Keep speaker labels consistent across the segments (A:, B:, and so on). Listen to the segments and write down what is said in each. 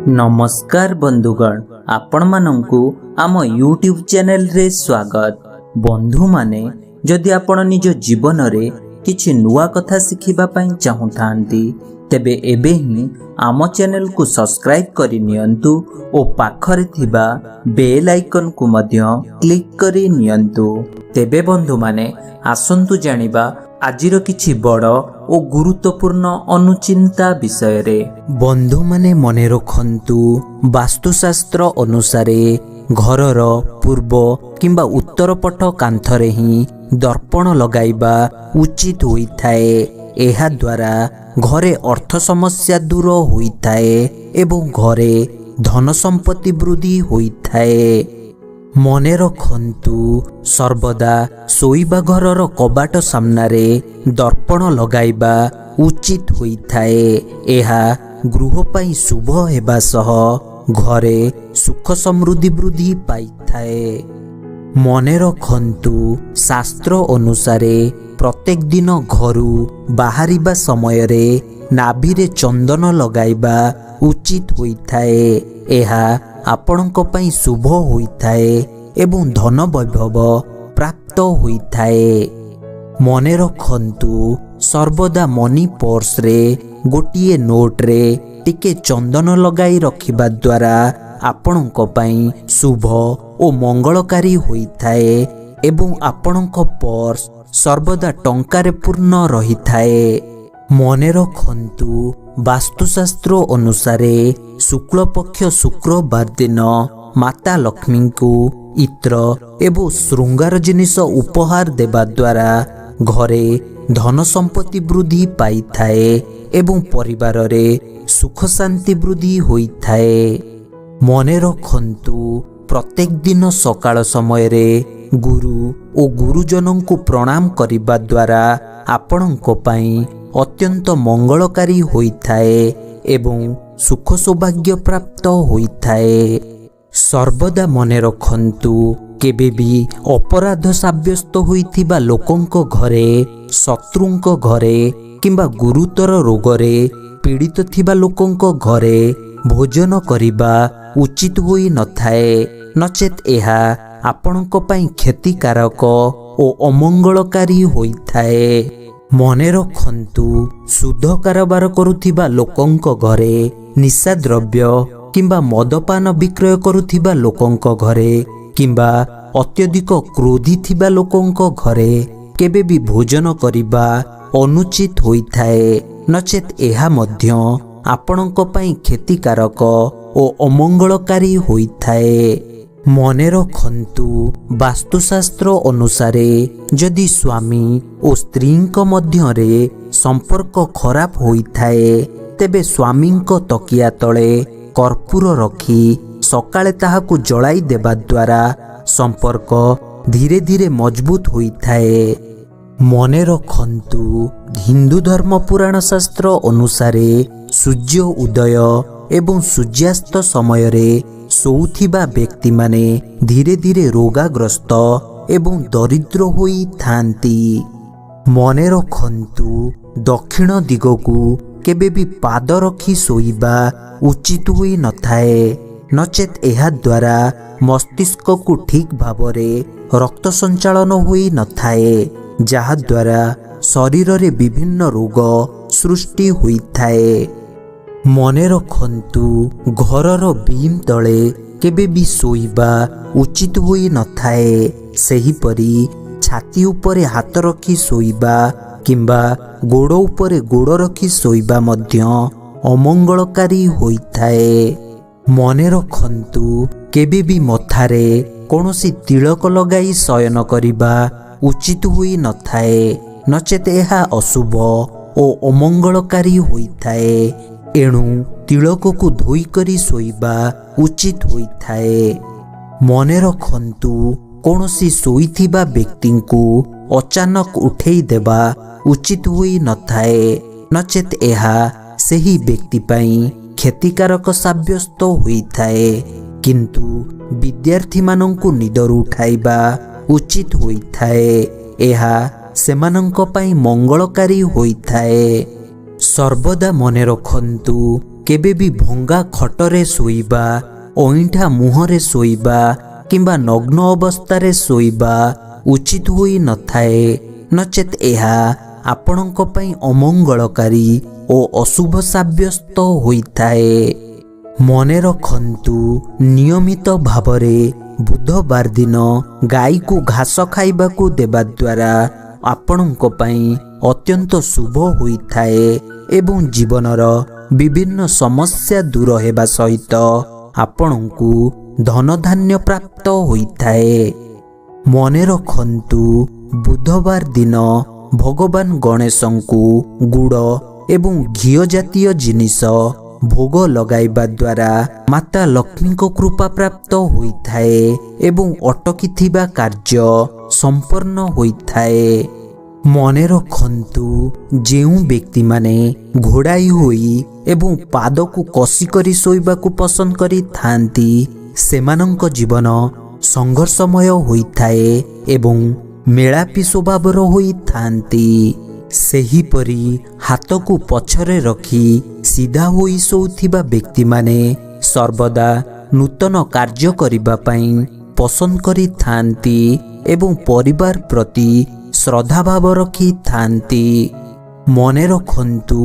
A: नमस्कार बंधुगण, आपण मानंकु आम यूट्यूब चैनल रे स्वागत। बंधु माने जदि आपण निज जीवन रे किछि नुआ कथा शिखिबा पई चाहुथांती तेबे एबे ही आम चैनल को सब्सक्राइब करि नियंतु ओ पाखरे थिबा बेल आइकन को मध्य क्लिक करि नियंतु। तेबे बंधु माने आसंतु जानिबा आजिर किछि बड़ ओ गुरुत्वपूर्ण अनुचिंता विषय रे। बंधु माने मने रखंतु, वास्तुशास्त्र अनुसारे घरर पूर्व किंबा उत्तर पट कांथरे ही दर्पण लगाइबा उचित होइथाए। एहा द्वारा घरे अर्थ समस्या दूर होइथाए एवं घरे धन संपत्ति वृद्धि होइथाए। मने रखंतु, सर्वदा शोइबा घरर कबाट सामनारे दर्पण लगाइबा उचित होइथाए। एहा गृह पई शुभ हेबा सह घरे सुख समृद्धि वृद्धि पाइथाए। मने रखंतु, शास्त्र अनुसारे प्रत्येक दिन घरु बाहरिबा समय रे नाभिरे चंदन लगाइबा उचित होइथाए। एहा आपणक पई शुभ होइथाए एवं धन वैभव प्राप्त होइथाए। मने रखंतु, सर्वदा मनी पर्स रे गोटिए नोट रे टिके चंदन लगाई रखिबा द्वारा आपणक पई शुभ ओ मंगलकारी होइथाए एवं आपणक पर्स सर्वदा टंकारे पूर्ण रहिथाए। मने रखंतु, वास्तुशास्त्र अनुसारे शुक्ल पक्ष शुक्रवार दिन माता लक्ष्मी को इत्र एवं श्रृंगार जिनिष उपहार देवा द्वारा घरे धन संपत्ति वृद्धि पाइथाए एवं परिवार रे सुख शांति वृद्धि होइथाए। मने रखंतु, प्रत्येक दिन सकाळ समय रे गुरु ओ गुरुजन को प्रणाम करिबा द्वारा आपणक पई अत्यंत मंगलकारी होइथाए एवं सुख सौभाग्य प्राप्त होइथाए। सर्वदा मने रखंतु, केबे भी अपराध साब्यस्त होइथिबा लोकंक घरे, शत्रुंक घरे किंबा गुरुतर रोगरे पीड़ित थिबा लोकंक घरे भोजन करिबा उचित होई नथाए। नचेत एहा आपणक पई क्षतिकारक ओ अमंगलकारी होइथाए। मने रखंतु, शुद्ध कारोबार करुथिबा लोकंक घरे, निशा द्रव्य किंबा मदपान विक्रय करुथिबा लोकंक घरे किंबा अत्यधिक क्रोधी थिबा लोकंक घरे केबे भी भोजन करिबा अनुचित होइथाए। नचेत एहा मध्य आपणक पई क्षतिकारक ओ अमंगलकारी होइथाए। मने रखंतु, वास्तुशास्त्र अनुसारे जदि स्वामी और स्त्रींक मध्यरे संपर्क खराब होइथाए तेबे स्वामींक तकिया तले कर्पूर रखी सकाळे ताहाकु जलाई देबा द्वारा संपर्क धीरे धीरे मजबूत होइथाए। मने रखंतु, हिंदू धर्म पुराण शास्त्र अनुसारे सूर्य उदय एवं सूर्यास्त समय रे सोउथिबा व्यक्ति माने धीरे धीरे रोगाग्रस्त एवं दरिद्र होई थांती। मने रखंतु, दक्षिण दिगकु केबे भी पाद रखी सोइबा उचित होई नथाए। नचेत एहा द्वारा मस्तिष्क को ठीक भावरे रक्त संचालन होई नथाए, जहा द्वारा शरीर रे विभिन्न रोग सृष्टि होइथाए। मने रखंतु, घरर बीम तले केबे भी सोइबा उचित होई नथाए। सेही परी छाती उपरे हाथ रखी सोइबा किंबा गोड़ उपरे गोड़ रखी सोइबा मध्य अमंगलकारी होइथाए। मने रखंतु, केबे भी मथारे कोनोसी तिलक लगाई शयन करिबा उचित होई नथाए। नचेत एहा अशुभ ओ अमंगलकारी होइथाए। एणु तिलक को धोई करी सोइबा उचित होइथाए। मने रखंतु, कोनोसी सोइथिबा व्यक्ति को अचानक उठेई देबा उचित होई नथाए। नचेत एहा सेही व्यक्ति पई क्षतिकारक साब्यस्त होइथाए। किंतु विद्यार्थी मानंकु निदरु उठाइबा उचित होइथाए। एहा सेमानंक पई मंगलकारी होइथाए। सर्वदा मने रखंतु, କେବେ ବି ଭଙ୍ଗା ଖଟରେ ଶୋଇବା, ଅଇଁଠା ମୁହଁରେ ଶୋଇବା କିମ୍ବା ନଗ୍ନ ଅବସ୍ଥାରେ ଶୋଇବା ଉଚିତ ହୋଇନଥାଏ। ନଚେତ୍ ଏହା ଆପଣଙ୍କ ପାଇଁ ଅମଙ୍ଗଳକାରୀ ଓ ଅଶୁଭ ସାବ୍ୟସ୍ତ ହୋଇଥାଏ। ମନେ ରଖନ୍ତୁ, ନିୟମିତ ଭାବରେ ବୁଧବାର ଦିନ ଗାଈକୁ ଘାସ ଖାଇବାକୁ ଦେବା ଦ୍ୱାରା ଆପଣଙ୍କ ପାଇଁ ଅତ୍ୟନ୍ତ ଶୁଭ ହୋଇଥାଏ ଏବଂ ଜୀବନର ବିଭିନ୍ନ ସମସ୍ୟା ଦୂର ହେବା ସହିତ ଆପଣଙ୍କୁ ଧନଧାନ୍ୟ ପ୍ରାପ୍ତ ହୋଇଥାଏ। ମନେ ରଖନ୍ତୁ, ବୁଧବାର ଦିନ ଭଗବାନ ଗଣେଶଙ୍କୁ ଗୁଡ଼ ଏବଂ ଘିଅ ଜାତୀୟ ଜିନିଷ ଭୋଗ ଲଗାଇବା ଦ୍ୱାରା ମାତା ଲକ୍ଷ୍ମୀଙ୍କ କୃପା ପ୍ରାପ୍ତ ହୋଇଥାଏ ଏବଂ ଅଟକିଥିବା କାର୍ଯ୍ୟ ସମ୍ପନ୍ନ ହୋଇଥାଏ। ମନେ ରଖନ୍ତୁ, ଯେଉଁ ବ୍ୟକ୍ତିମାନେ ଘୋଡ଼ାଇ ହୋଇ ଏବଂ ପାଦକୁ କଷି କରି ଶୋଇବାକୁ ପସନ୍ଦ କରିଥାନ୍ତି ସେମାନଙ୍କ ଜୀବନ ସଂଘର୍ଷମୟ ହୋଇଥାଏ ଏବଂ ମେଳାପି ସ୍ୱଭାବର ହୋଇଥାନ୍ତି। ସେହିପରି ହାତକୁ ପଛରେ ରଖି ସିଧା ହୋଇ ଶୋଉଥିବା ବ୍ୟକ୍ତିମାନେ ସର୍ବଦା ନୂତନ କାର୍ଯ୍ୟ କରିବା ପାଇଁ ପସନ୍ଦ କରିଥାନ୍ତି ଏବଂ ପରିବାର ପ୍ରତି ଶ୍ରଦ୍ଧାଭାବ ରଖିଥାନ୍ତି। ମନେ ରଖନ୍ତୁ,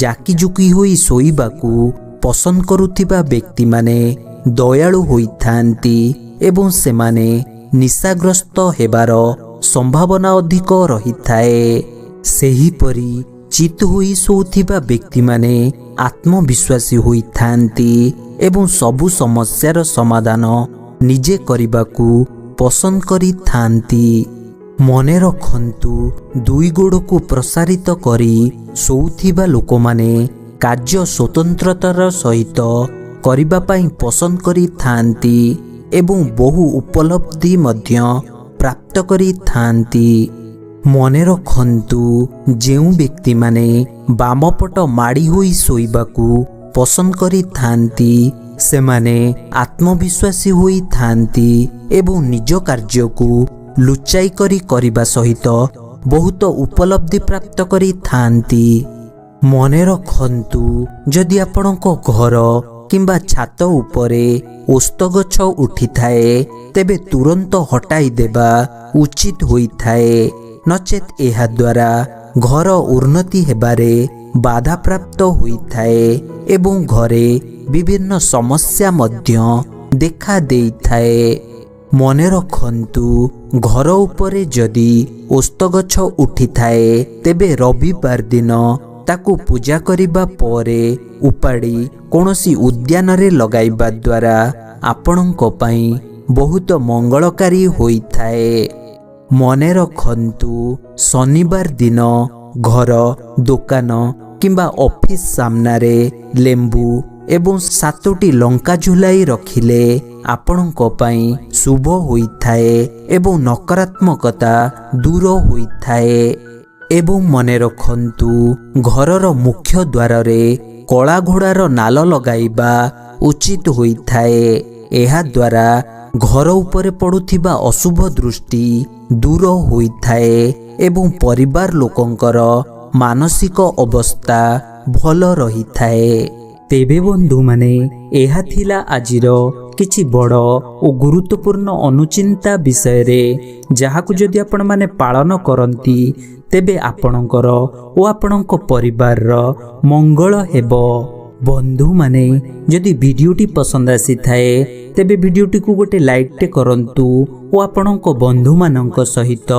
A: ଜାକିଜୁକି ହୋଇ ଶୋଇବାକୁ ପସନ୍ଦ କରୁଥିବା ବ୍ୟକ୍ତିମାନେ ଦୟାଳୁ ହୋଇଥାନ୍ତି ଏବଂ ସେମାନେ ନିଶାଗ୍ରସ୍ତ ହେବାର ସମ୍ଭାବନା ଅଧିକ ରହିଥାଏ। ସେହିପରି ଚିତ ହୋଇ ଶୋଉଥିବା ବ୍ୟକ୍ତିମାନେ ଆତ୍ମବିଶ୍ୱାସୀ ହୋଇଥାନ୍ତି ଏବଂ ସବୁ ସମସ୍ୟାର ସମାଧାନ ନିଜେ କରିବାକୁ ପସନ୍ଦ କରିଥାନ୍ତି। ମନେ ରଖନ୍ତୁ, ଦୁଇ ଗୋଡ଼କୁ ପ୍ରସାରିତ କରି ଶୋଉଥିବା ଲୋକମାନେ କାର୍ଯ୍ୟ ସ୍ୱତନ୍ତ୍ରତାର ସହିତ କରିବା ପାଇଁ ପସନ୍ଦ କରିଥାନ୍ତି ଏବଂ ବହୁ ଉପଲବ୍ଧି ମଧ୍ୟ ପ୍ରାପ୍ତ କରିଥାନ୍ତି। ମନେ ରଖନ୍ତୁ, ଯେଉଁ ବ୍ୟକ୍ତିମାନେ ବାମପଟ ମାଡ଼ି ହୋଇ ଶୋଇବାକୁ ପସନ୍ଦ କରିଥାନ୍ତି ସେମାନେ ଆତ୍ମବିଶ୍ୱାସୀ ହୋଇଥାନ୍ତି ଏବଂ ନିଜ କାର୍ଯ୍ୟକୁ ଲୁଚାଇ କରି କରିବା ସହିତ ବହୁତ ଉପଲବ୍ଧି ପ୍ରାପ୍ତ କରିଥାନ୍ତି। ମନେ ରଖନ୍ତୁ, ଯଦି ଆପଣଙ୍କ ଘର କିମ୍ବା ଛାତ ଉପରେ ଓସ୍ତ ଗଛ ଉଠିଥାଏ ତେବେ ତୁରନ୍ତ ହଟାଇ ଦେବା ଉଚିତ ହୋଇଥାଏ। ନଚେତ୍ ଏହା ଦ୍ୱାରା ଘର ଉନ୍ନତି ହେବାରେ ବାଧାପ୍ରାପ୍ତ ହୋଇଥାଏ ଏବଂ ଘରେ ବିଭିନ୍ନ ସମସ୍ୟା ମଧ୍ୟ ଦେଖା ଦେଇଥାଏ। ମନେ ରଖନ୍ତୁ, ଘର ଉପରେ ଯଦି ଓସ୍ତ ଗଛ ଉଠିଥାଏ ତେବେ ରବିବାର ଦିନ ତାକୁ ପୂଜା କରିବା ପରେ ଉପାଡ଼ି କୌଣସି ଉଦ୍ୟାନରେ ଲଗାଇବା ଦ୍ୱାରା ଆପଣଙ୍କ ପାଇଁ ବହୁତ ମଙ୍ଗଳକାରୀ ହୋଇଥାଏ। ମନେ ରଖନ୍ତୁ, ଶନିବାର ଦିନ ଘର, ଦୋକାନ କିମ୍ବା ଅଫିସ ସାମ୍ନାରେ ଲେମ୍ବୁ ଏବଂ 7ଟି ଲଙ୍କା ଝୁଲାଇ ରଖିଲେ ଆପଣଙ୍କ ପାଇଁ ଶୁଭ ହୋଇଥାଏ ଏବଂ ନକାରାତ୍ମକତା ଦୂର ହୋଇଥାଏ। ଏବଂ ମନେ ରଖନ୍ତୁ, ଘରର ମୁଖ୍ୟ ଦ୍ୱାରରେ କଳା ଘୋଡ଼ାର ନାଲ ଲଗାଇବା ଉଚିତ ହୋଇଥାଏ। ଏହା ଦ୍ୱାରା ଘର ଉପରେ ପଡ଼ୁଥିବା ଅଶୁଭ ଦୃଷ୍ଟି ଦୂର ହୋଇଥାଏ ଏବଂ ପରିବାର ଲୋକଙ୍କର ମାନସିକ ଅବସ୍ଥା ଭଲ ରହିଥାଏ। ତେବେ ବନ୍ଧୁମାନେ, ଏହା ଥିଲା ଆଜିର କିଛି ବଡ଼ ଓ ଗୁରୁତ୍ୱପୂର୍ଣ୍ଣ ଅନୁଚିନ୍ତା ବିଷୟରେ, ଯାହାକୁ ଯଦି ଆପଣମାନେ ପାଳନ କରନ୍ତି ତେବେ ଆପଣଙ୍କର ଓ ଆପଣଙ୍କ ପରିବାରର ମଙ୍ଗଳ ହେବ। ବନ୍ଧୁମାନେ, ଯଦି ଭିଡ଼ିଓଟି ପସନ୍ଦ ଆସିଥାଏ ତେବେ ଭିଡ଼ିଓଟିକୁ ଗୋଟେ ଲାଇକ୍ଟେ କରନ୍ତୁ ଓ ଆପଣଙ୍କ ବନ୍ଧୁମାନଙ୍କ ସହିତ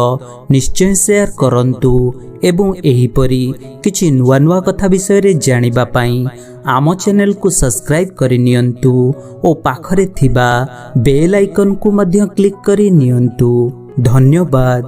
A: ନିଶ୍ଚୟ ସେୟାର କରନ୍ତୁ ଏବଂ ଏହିପରି କିଛି ନୂଆ ନୂଆ କଥା ବିଷୟରେ ଜାଣିବା ପାଇଁ ଆମ ଚ୍ୟାନେଲକୁ ସବସ୍କ୍ରାଇବ୍ କରିନିଅନ୍ତୁ ଓ ପାଖରେ ଥିବା ବେଲ୍ ଆଇକନ୍କୁ ମଧ୍ୟ କ୍ଲିକ୍ କରିନିଅନ୍ତୁ। ଧନ୍ୟବାଦ।